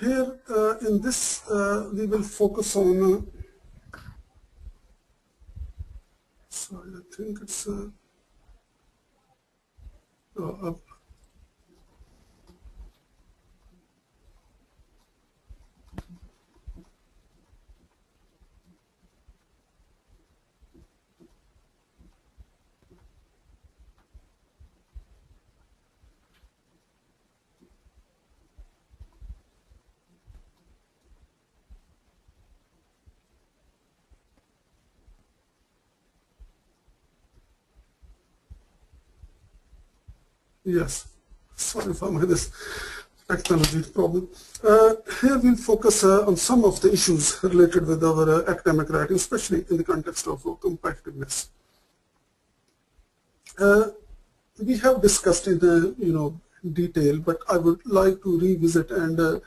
here in this we will focus on sorry, I think it's yes, sorry for this technology problem. Here we'll focus on some of the issues related with our academic writing, especially in the context of competitiveness. We have discussed in detail, but I would like to revisit and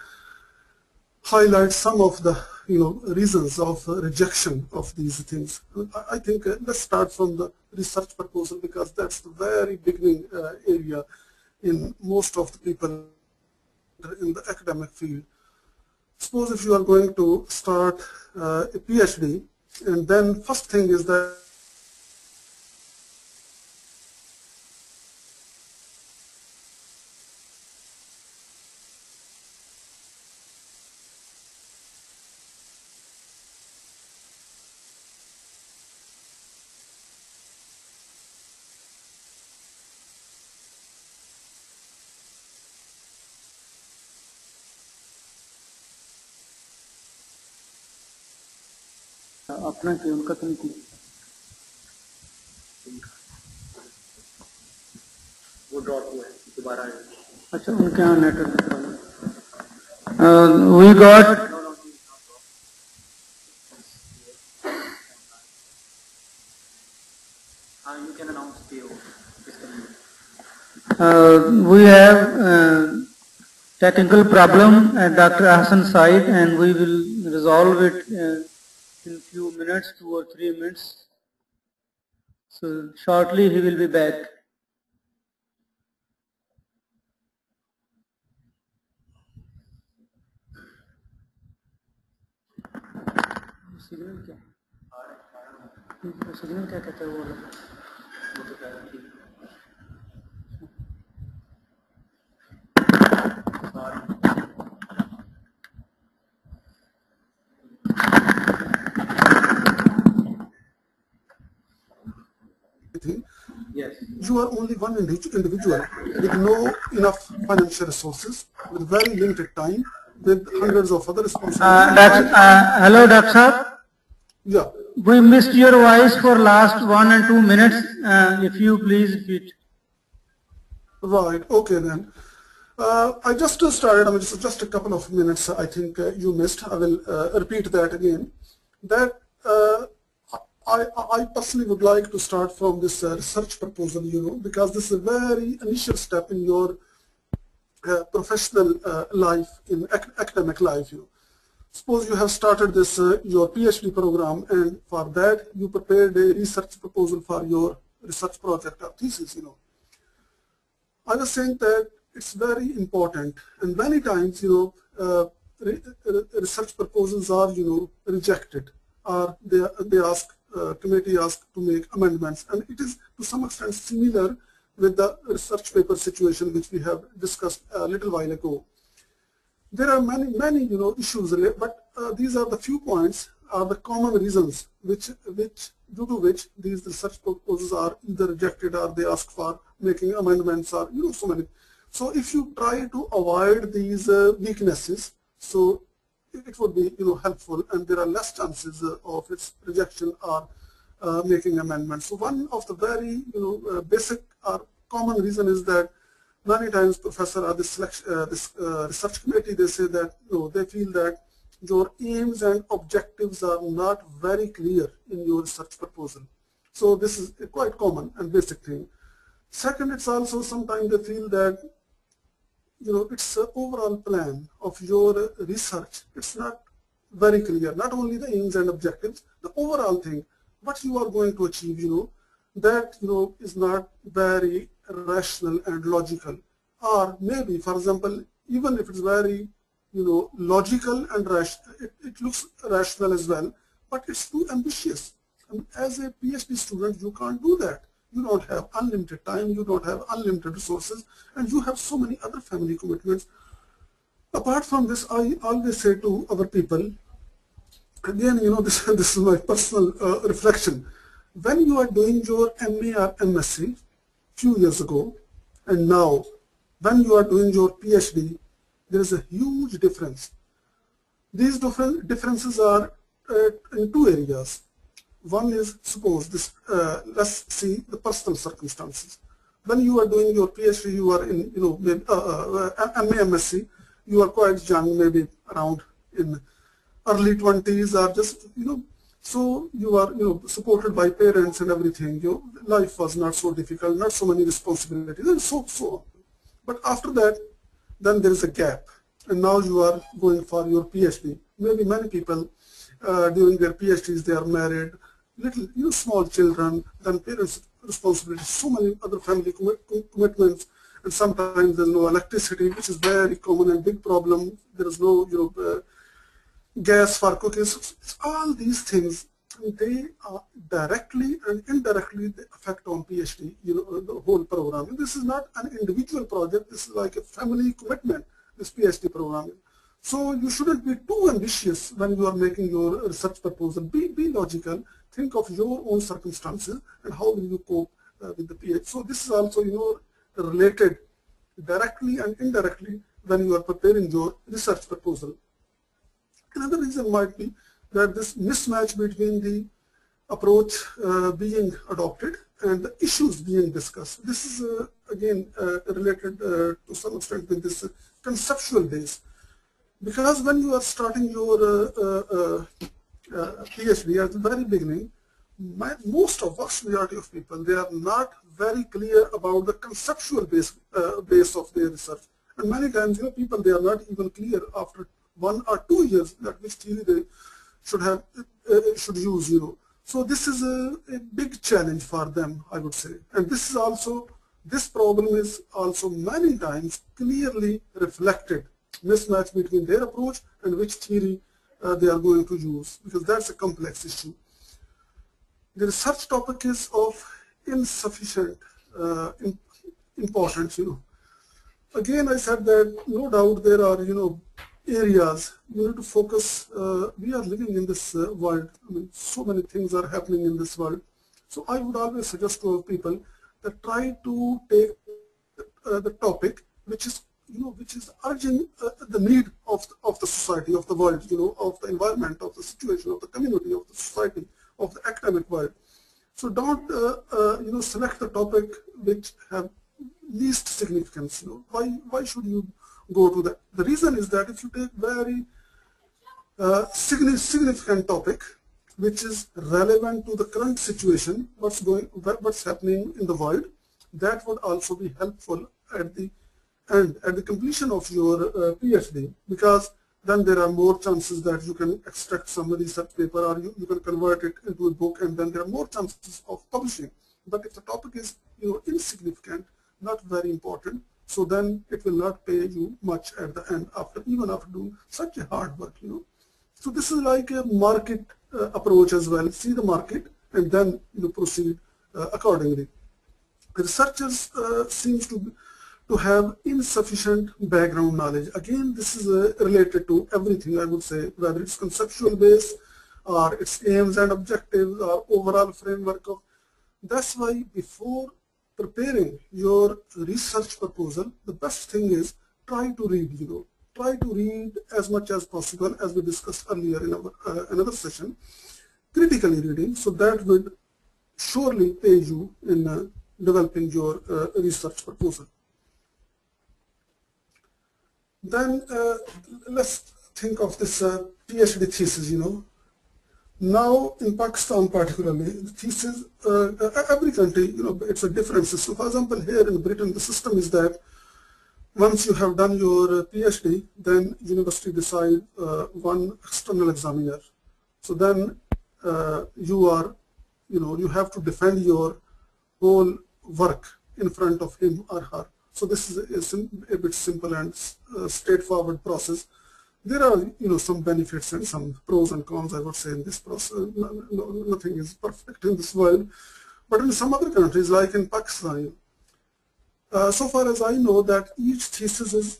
highlight some of the reasons of rejection of these things. I think let's start from the research proposal, because that's the very beginning area in most of the people in the academic field. Suppose if you are going to start a PhD, and then first thing is that अपना कि उनका तो नहीं वो drop हुआ है दोबारा अच्छा उनके यहाँ network we got you can announce PO we have technical problem at Dr. Hassan's side, and we will resolve it in few minutes, 2 or 3 minutes. So shortly he will be back. Signal क्या कहता है वो Yes. You are only one individual with no enough financial resources, with very limited time, with hundreds of other responsibilities. Hello, Doctor. Yeah. We missed your voice for last 1 and 2 minutes. If you please repeat. Right. Okay then. I just started. I mean, just a couple of minutes. I think you missed. I will repeat that again. That. I personally would like to start from this research proposal, because this is a very initial step in your professional life, in academic life. Suppose you have started this your PhD program, and for that you prepared a research proposal for your research project or thesis. I was saying that it's very important, and many times research proposals are rejected, or they ask. Committee asked to make amendments, and it is to some extent similar with the research paper situation which we have discussed a little while ago. There are many issues, but these are the few points, are the common reasons due to which these research proposals are either rejected or they ask for making amendments, or so many. So if you try to avoid these weaknesses, so it would be helpful, and there are less chances of its rejection or making amendments. So one of the very basic or common reason is that many times professor or this research committee, they say that they feel that your aims and objectives are not very clear in your research proposal. So this is a quite common and basic thing. Second, it's also sometimes they feel that it's an overall plan of your research. It's not very clear, not only the aims and objectives, the overall thing, what you are going to achieve, that, is not very rational and logical. Or maybe, for example, even if it's very, logical and it looks rational as well, but it's too ambitious. And as a PhD student, you can't do that. You don't have unlimited time, you don't have unlimited resources, and you have so many other family commitments. Apart from this, I always say to our people, again, this is my personal reflection. When you are doing your MA or MSc few years ago, and now, when you are doing your PhD, there is a huge difference. These differences are in two areas. One is, suppose this, let's see the personal circumstances. When you are doing your PhD, you are in, MA, MSc, you are quite young, maybe around in early 20s or just, so you are, supported by parents and everything. Your life was not so difficult, not so many responsibilities, and so on. But after that, then there is a gap, and now you are going for your PhD. Maybe many people during their PhDs, they are married, little, small children, then parents' responsibilities, so many other family commitments, and sometimes there's no electricity, which is very common and big problem. There is no, gas for cooking. So it's all these things, they are directly and indirectly they affect on PhD, the whole program. And this is not an individual project. This is like a family commitment, this PhD program. So you shouldn't be too ambitious when you are making your research proposal. Be logical. Think of your own circumstances and how will you cope with the PhD. So this is also, related directly and indirectly when you are preparing your research proposal. Another reason might be that this mismatch between the approach being adopted and the issues being discussed. This is again related to some extent with this conceptual base. Because when you are starting your PhD at the very beginning, most of vast majority of people, they are not very clear about the conceptual base of their research. And many times, people, they are not even clear after 1 or 2 years that which theory they should use, So this is a big challenge for them, I would say. And this problem is also many times clearly reflected, mismatch between their approach and which theory they are going to use, because that's a complex issue. The research topic is of insufficient importance, Again, I said that no doubt there are, areas you need to focus. We are living in this world. I mean, so many things are happening in this world. So I would always suggest to people that try to take the topic which is urging the need of the society, of the world, of the environment, of the situation, of the community, of the society, of the academic world. So don't select the topic which have least significance. Why should you go to that? The reason is that if you take very significant topic which is relevant to the current situation, what's happening in the world, that would also be helpful at the end, at the completion of your PhD, because then there are more chances that you can extract some research paper, or you can convert it into a book, and then there are more chances of publishing. But if the topic is insignificant, not very important, so then it will not pay you much at the end, even after doing such a hard work. So this is like a market approach as well. See the market and then proceed accordingly. Researchers seems to have insufficient background knowledge. Again, this is related to everything, I would say, whether it's conceptual base or its aims and objectives or overall framework of. That's why before preparing your research proposal, the best thing is try to read, try to read as much as possible, as we discussed earlier in our another session, critically reading, so that would surely pay you in developing your research proposal. Then let's think of this PhD thesis, Now in Pakistan particularly, the thesis, every country, it's a different system. For example, here in Britain, the system is that once you have done your PhD, then university decide one external examiner. So then you are, you have to defend your whole work in front of him or her. So this is a bit simple and straightforward process. There are, some benefits and some pros and cons, I would say, in this process. Nothing is perfect in this world. But in some other countries, like in Pakistan, so far as I know, that each thesis is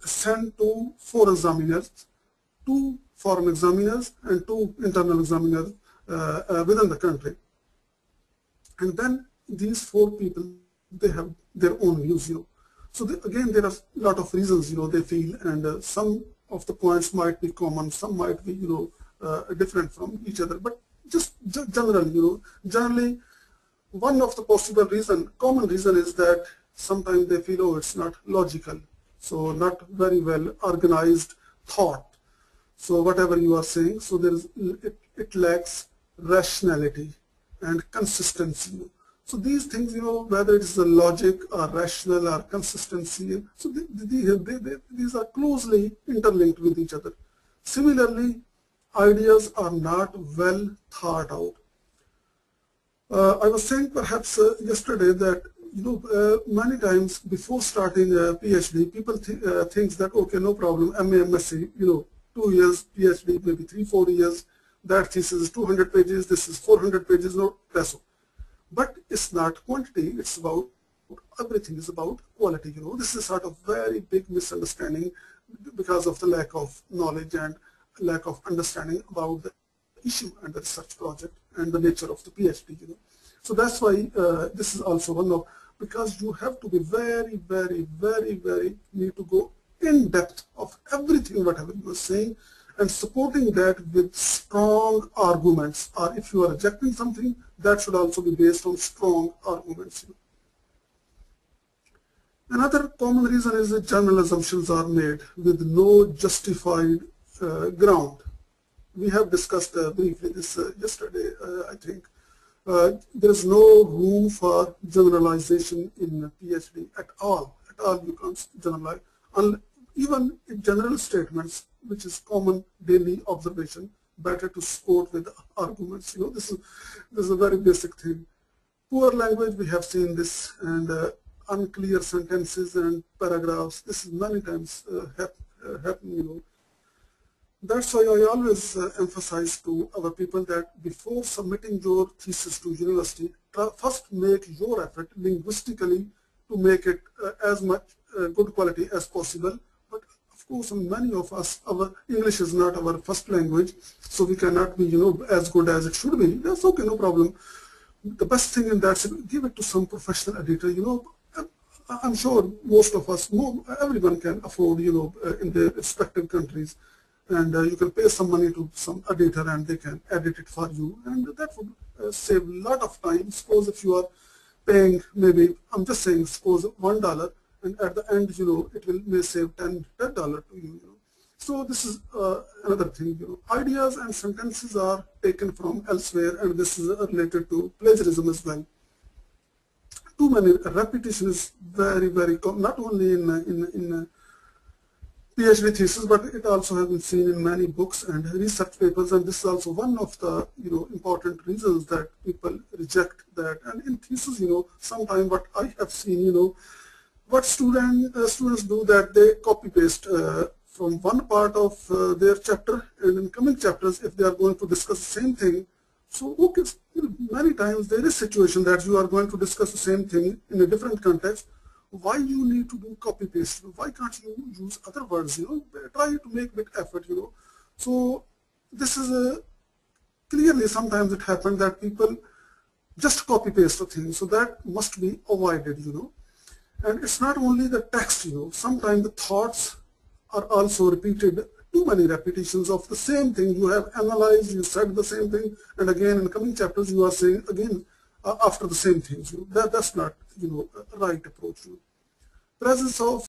sent to 4 examiners, 2 foreign examiners and 2 internal examiners within the country. And then these 4 people, they have their own views, So again, there are a lot of reasons, they feel, and some of the points might be common, some might be, different from each other. But just generally, generally, one of the possible common reason is that sometimes they feel, oh, it's not logical, so not very well organized thought. So whatever you are saying, so it lacks rationality and consistency. So these things, whether it is the logic or rational or consistency, so these are closely interlinked with each other. Similarly, ideas are not well thought out. I was saying perhaps yesterday that many times before starting a PhD, people think that, okay, no problem, MA, MSc, 2 years, PhD, maybe 3-4 years, that thesis is 200 pages, this is 400 pages, no, that's all. But it's not quantity, it's about, everything is about quality, This is sort of very big misunderstanding because of the lack of knowledge and lack of understanding about the issue and the research project and the nature of the PhD, So that's why this is also one of, because you have to be very, very, very, very, need to go in depth of everything, whatever you are saying, and supporting that with strong arguments. Or if you are rejecting something, that should also be based on strong arguments. Another common reason is that general assumptions are made with no justified ground. We have discussed briefly this yesterday, I think. There is no room for generalization in PhD at all. At all, you can't generalize. Even in general statements, which is common daily observation, better to support with arguments. This is a very basic thing. Poor language, we have seen this, and unclear sentences and paragraphs. This is many times happen. That's why I always emphasize to our people that before submitting your thesis to university, first make your effort linguistically to make it as much good quality as possible. But of course, many of us, our English is not our first language, so we cannot be, as good as it should be. That's okay, no problem. The best thing in that is give it to some professional editor. I'm sure most of us, everyone can afford, in their respective countries. And you can pay some money to some editor and they can edit it for you, and that would save a lot of time. Suppose if you are paying, maybe, I'm just saying, suppose $1, and at the end, it may save $10 to you, So this is another thing, Ideas and sentences are taken from elsewhere, and this is related to plagiarism as well. Too many repetition is very, very common, not only in PhD thesis, but it also has been seen in many books and research papers, and this is also one of the important reasons that people reject that. And in thesis, sometimes what I have seen, what students do, that they copy paste from one part of their chapter, and in coming chapters, if they are going to discuss the same thing, so okay, many times there is a situation that you are going to discuss the same thing in a different context. Why you need to do copy paste? Why can't you use other words? Try to make a bit effort. So this is clearly sometimes it happens that people just copy paste the thing. So that must be avoided. And it's not only the text. Sometimes the thoughts are also repeated. Too many repetitions of the same thing. You have analyzed. You said the same thing, and again in coming chapters you are saying again after the same things. That's not right approach. Presence of